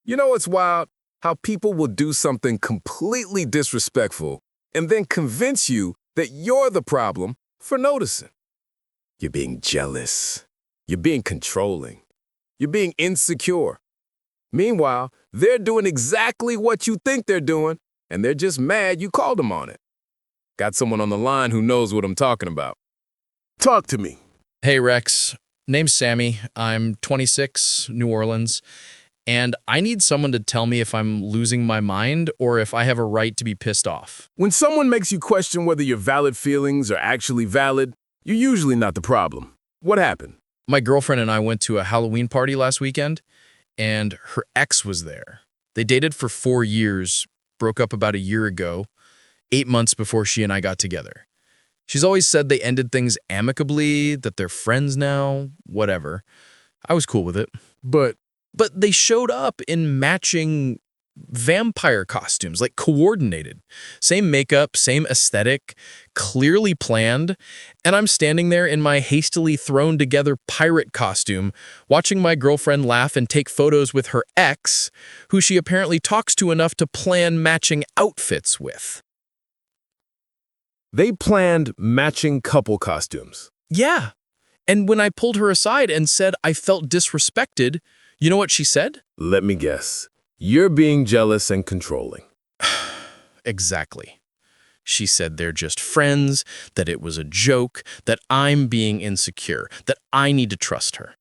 You know what's wild? How people will do something completely disrespectful and then convince you that you're the problem for noticing. You're being jealous. You're being controlling. You're being insecure. Meanwhile, they're doing exactly what you think they're doing, and they're just mad you called them on it. Got someone on the line who knows what I'm talking about. Talk to me. Hey, Rex. Name's Sammy. I'm 26, New Orleans, and I need someone to tell me if I'm losing my mind or if I have a right to be pissed off. When someone makes you question whether your valid feelings are actually valid, you're usually not the problem. What happened? My girlfriend and I went to a Halloween party last weekend, and her ex was there. They dated for 4 years, broke up about a year ago, 8 months before she and I got together. She's always said they ended things amicably, that they're friends now, whatever. I was cool with it. But But they showed up in matching vampire costumes, like coordinated. Same makeup, same aesthetic, clearly planned. And I'm standing there in my hastily thrown together pirate costume, watching my girlfriend laugh and take photos with her ex, who she apparently talks to enough to plan matching outfits with. they planned matching couple costumes. Yeah. And when I pulled her aside and said I felt disrespected, you know what she said? Let me guess. You're being jealous and controlling. Exactly. She said they're just friends, that it was a joke, that I'm being insecure, that I need to trust her.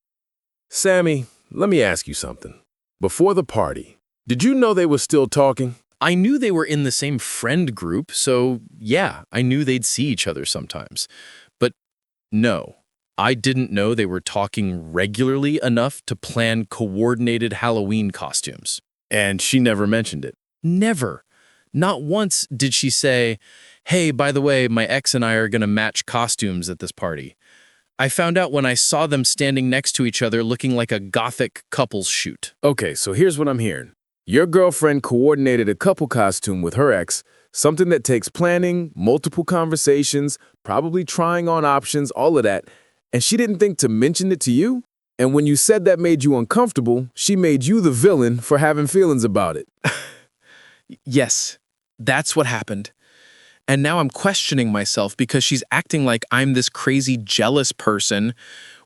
Sammy, let me ask you something. Before the party, did you know they were still talking? I knew they were in the same friend group, so yeah, I knew they'd see each other sometimes. But no, I didn't know they were talking regularly enough to plan coordinated Halloween costumes. And she never mentioned it. Never. Not once did she say, hey, by the way, my ex and I are going to match costumes at this party. I found out when I saw them standing next to each other looking like a gothic couples shoot. Okay, so here's what I'm hearing. Your girlfriend coordinated a couple costume with her ex, something that takes planning, multiple conversations, probably trying on options, all of that, and she didn't think to mention it to you? And when you said that made you uncomfortable, she made you the villain for having feelings about it. Yes, that's what happened. And now I'm questioning myself because she's acting like I'm this crazy jealous person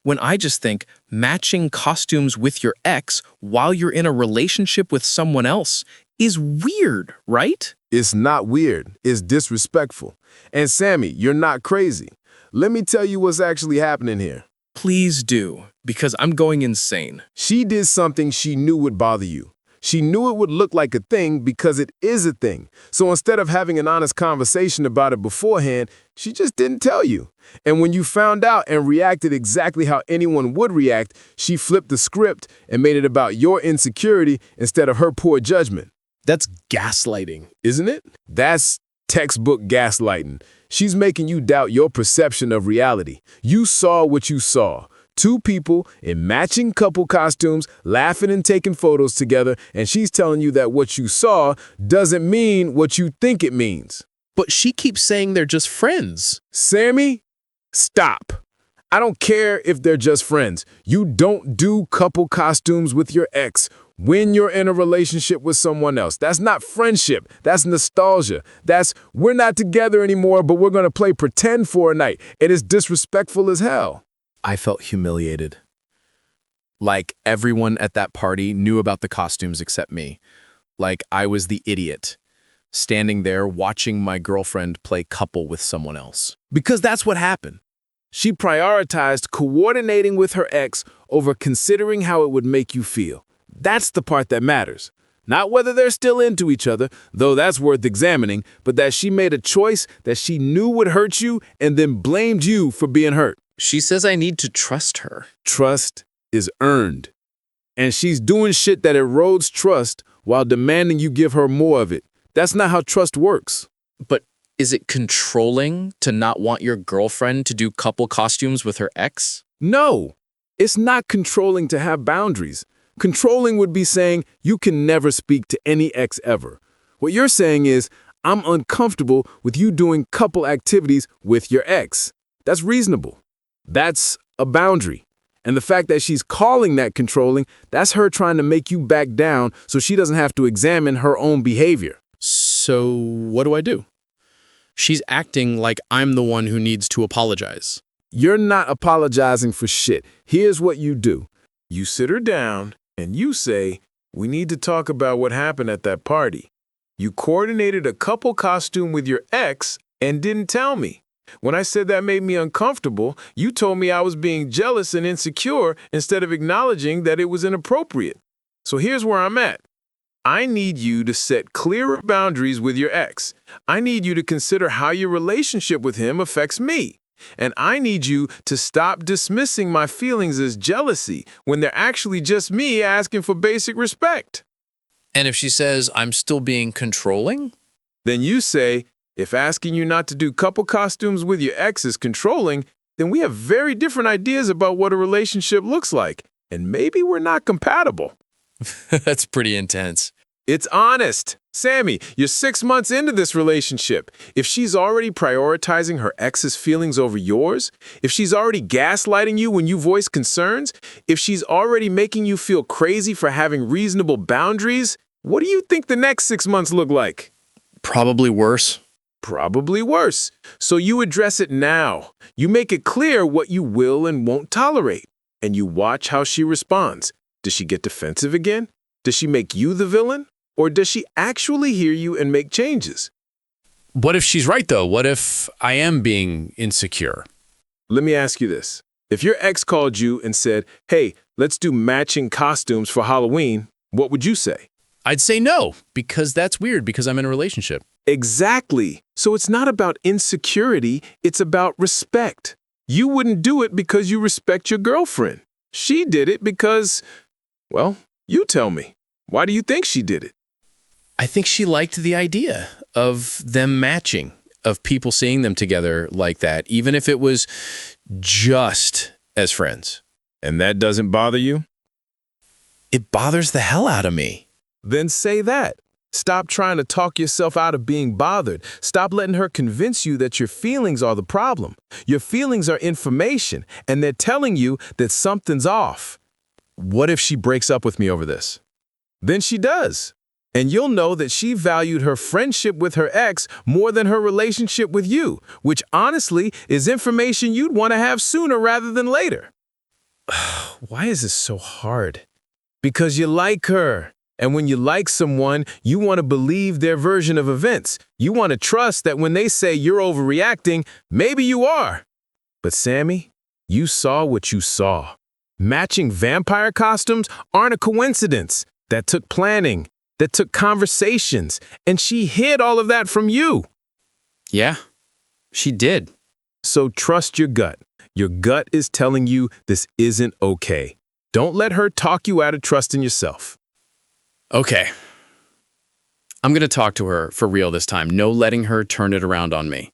when I just think matching costumes with your ex while you're in a relationship with someone else is weird, right? It's not weird. It's disrespectful. And Sammy, you're not crazy. Let me tell you what's actually happening here. Please do, because I'm going insane. She did something she knew would bother you. She knew it would look like a thing because it is a thing. So instead of having an honest conversation about it beforehand, she just didn't tell you. And when you found out and reacted exactly how anyone would react, she flipped the script and made it about your insecurity instead of her poor judgment. That's gaslighting, isn't it? That's textbook gaslighting. She's making you doubt your perception of reality. You saw what you saw. Two people in matching couple costumes, laughing and taking photos together, and she's telling you that what you saw doesn't mean what you think it means. But she keeps saying they're just friends. Sammy, stop. I don't care if they're just friends. You don't do couple costumes with your ex when you're in a relationship with someone else. That's not friendship. That's nostalgia. That's we're not together anymore, but we're going to play pretend for a night. It is disrespectful as hell. I felt humiliated. Like everyone at that party knew about the costumes except me. Like I was the idiot, standing there watching my girlfriend play couple with someone else. Because that's what happened. She prioritized coordinating with her ex over considering how it would make you feel. That's the part that matters. Not whether they're still into each other, though that's worth examining, but that she made a choice that she knew would hurt you and then blamed you for being hurt. She says I need to trust her. Trust is earned. And she's doing shit that erodes trust while demanding you give her more of it. That's not how trust works. But is it controlling to not want your girlfriend to do couple costumes with her ex? No, it's not controlling to have boundaries. Controlling would be saying you can never speak to any ex ever. What you're saying is, I'm uncomfortable with you doing couple activities with your ex. That's reasonable. That's a boundary. And the fact that she's calling that controlling, that's her trying to make you back down so she doesn't have to examine her own behavior. So what do I do? She's acting like I'm the one who needs to apologize. You're not apologizing for shit. Here's what you do. You sit her down and you say, "We need to talk about what happened at that party. You coordinated a couple costume with your ex and didn't tell me. When I said that made me uncomfortable, you told me I was being jealous and insecure instead of acknowledging that it was inappropriate. So here's where I'm at. I need you to set clearer boundaries with your ex. I need you to consider how your relationship with him affects me. And I need you to stop dismissing my feelings as jealousy when they're actually just me asking for basic respect." And if she says I'm still being controlling? Then you say, "If asking you not to do couple costumes with your ex is controlling, then we have very different ideas about what a relationship looks like, and maybe we're not compatible." That's pretty intense. It's honest. Sammy, you're 6 months into this relationship. If she's already prioritizing her ex's feelings over yours, if she's already gaslighting you when you voice concerns, if she's already making you feel crazy for having reasonable boundaries, what do you think the next 6 months look like? Probably worse. Probably worse. So you address it now. You make it clear what you will and won't tolerate. And you watch how she responds. Does she get defensive again? Does she make you the villain? Or does she actually hear you and make changes? What if she's right, though? What if I am being insecure? Let me ask you this. If your ex called you and said, "Hey, let's do matching costumes for Halloween," what would you say? I'd say no, because that's weird, because I'm in a relationship. Exactly. So it's not about insecurity, it's about respect. You wouldn't do it because you respect your girlfriend. She did it because, well, you tell me. Why do you think she did it? I think she liked the idea of them matching, of people seeing them together like that, even if it was just as friends. And that doesn't bother you? It bothers the hell out of me. Then say that. Stop trying to talk yourself out of being bothered. Stop letting her convince you that your feelings are the problem. Your feelings are information, and they're telling you that something's off. What if she breaks up with me over this? Then she does. And you'll know that she valued her friendship with her ex more than her relationship with you, which honestly is information you'd want to have sooner rather than later. Why is this so hard? Because you like her. And when you like someone, you want to believe their version of events. You want to trust that when they say you're overreacting, maybe you are. But Sammy, you saw what you saw. Matching vampire costumes aren't a coincidence. That took planning, that took conversations, and she hid all of that from you. Yeah, she did. So trust your gut. Your gut is telling you this isn't okay. Don't let her talk you out of trusting yourself. Okay. I'm going to talk to her for real this time. No letting her turn it around on me.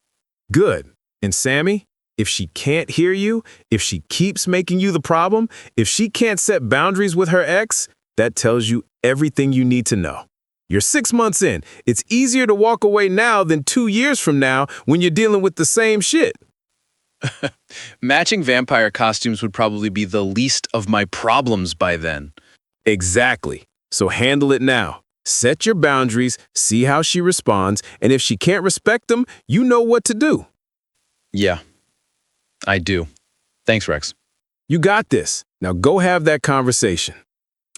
Good. And Sammy, if she can't hear you, if she keeps making you the problem, if she can't set boundaries with her ex, that tells you everything you need to know. You're 6 months in. It's easier to walk away now than 2 years from now when you're dealing with the same shit. Matching vampire costumes would probably be the least of my problems by then. Exactly. So handle it now. Set your boundaries, see how she responds, and if she can't respect them, you know what to do. Yeah, I do. Thanks, Rex. You got this. Now go have that conversation.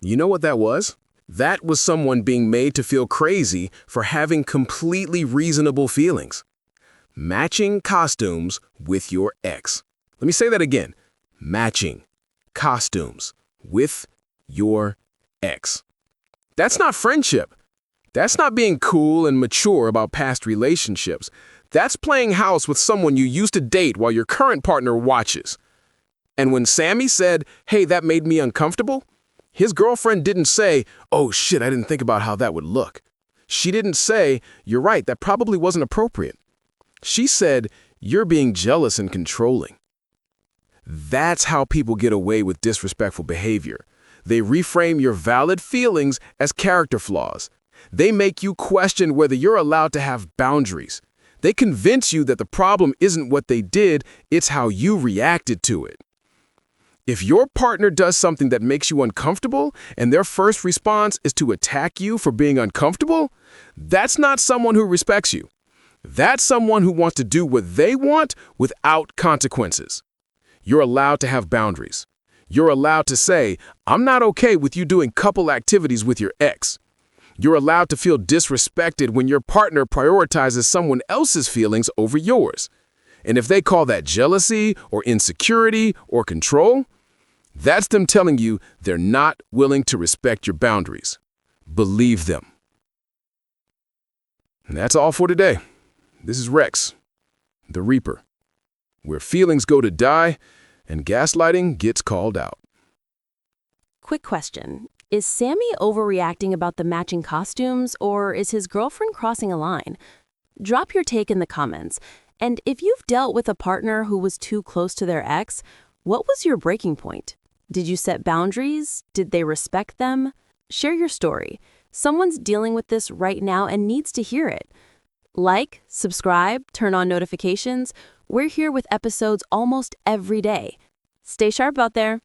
You know what that was? That was someone being made to feel crazy for having completely reasonable feelings. Matching costumes with your ex. Let me say that again. Matching costumes with your ex. That's not friendship. That's not being cool and mature about past relationships. That's playing house with someone you used to date while your current partner watches. And when Sammy said, "Hey, that made me uncomfortable," his girlfriend didn't say, "Oh shit, I didn't think about how that would look." She didn't say, "You're right, that probably wasn't appropriate." She said, "You're being jealous and controlling." That's how people get away with disrespectful behavior. They reframe your valid feelings as character flaws. They make you question whether you're allowed to have boundaries. They convince you that the problem isn't what they did, it's how you reacted to it. If your partner does something that makes you uncomfortable and their first response is to attack you for being uncomfortable, that's not someone who respects you. That's someone who wants to do what they want without consequences. You're allowed to have boundaries. You're allowed to say, I'm not okay with you doing couple activities with your ex. You're allowed to feel disrespected when your partner prioritizes someone else's feelings over yours. And if they call that jealousy or insecurity or control, that's them telling you they're not willing to respect your boundaries. Believe them. And that's all for today. This is Rex, the Reaper, where feelings go to die and gaslighting gets called out. Quick question. Is Sammy overreacting about the matching costumes, or is his girlfriend crossing a line? Drop your take in the comments. And if you've dealt with a partner who was too close to their ex, what was your breaking point? Did you set boundaries? Did they respect them? Share your story. Someone's dealing with this right now and needs to hear it. Like, subscribe, turn on notifications. We're here with episodes almost every day. Stay sharp out there.